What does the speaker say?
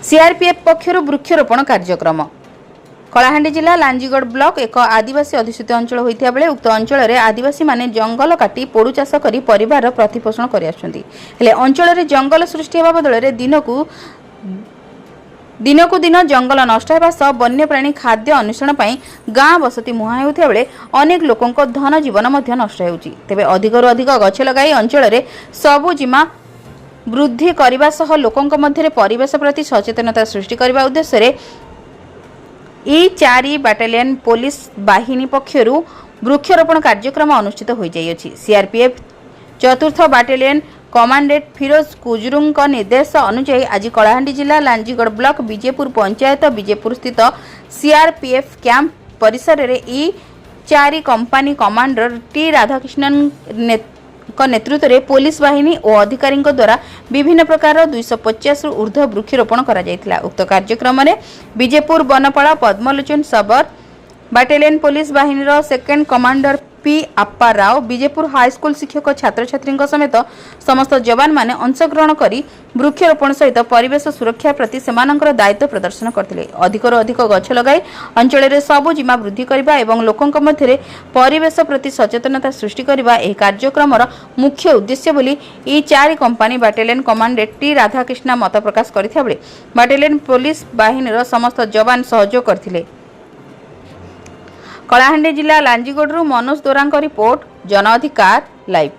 CRPF पक्षर वृक्षरोपण कार्यक्रम कलाहांडी जिला Lanjigarh block एक आदिवासी अधुषित अंचल होता बेले उक्त अंचल में आदिवासी माने जंगल काटी पोड़ू चाष कर परिवार प्रतिपोषण कर अंचल में जंगल सृष्टि होगा बदल दिनकू दिन जंगल नष्ट होगा सह वन्यप्राणी खाद्य अन्वेषण पर गाँ बसती मुहां होता बेले अनेक लोकों धन जीवन नष्ट होती तेज अधिकरू अधिक गछ लगाई अंचल में सबुजिमा वृद्धि करने सह लोकों मध्य परिवेश प्रति सचेतनता सृष्टि करने उद्देश्य ई4 बाटालियन पुलिस बाहिनी पक्षर वृक्षरोपण कार्यक्रम अनुष्ठित हो जाइए। सीआरपीएफ चतुर्थ बाटालियन कमांडेंट फिरोज कुजरुंग निर्देश अनुसार आज कलाहांडी जिला लांजीगढ़ ब्लॉक विजेपुर पंचायत विजेपुर स्थित सीआरपीएफ कैंप परिसर में ई4 कंपानी कमांडर टी राधाकृष्णन नेतृत्व में पुलिस बाहिनी और अधिकारी द्वारा विभिन्न प्रकार 250 रु ऊर्ध्व वृक्षरोपण करा जायतिला। उक्त कार्यक्रम में विजेपुर बनपाड़ा पद्मलोचन सबर बाटालियन पुलिस बाहिनी second commander P Appa Rao Bijepur high school शिक्षक छात्र छात्री समेत समस्त जवान माने अंशग्रहण करी वृक्षरोपण सहित परिवेश सुरक्षा प्रति सेमानंकर दायित्व प्रदर्शन करथिले। अधिकरू अधिक गछ लगाई अंचल में सबुजिमा वृद्धि करबा एवं लोकों मध्य परिवेश प्रति सचेतनता सृष्टि करबा एही कार्यक्रमर मुख्य उद्देश्य बोली ई4 company battalion commandant T Radhakrishna मत प्रकाश करथिया बेले बाटालियन पुलिस बाहिनी समस्त जवान सहयोग करथिले। कलाहांडी जिला लांजीगढ़ मनोज दोरा रिपोर्ट जन अधिकार लाइव।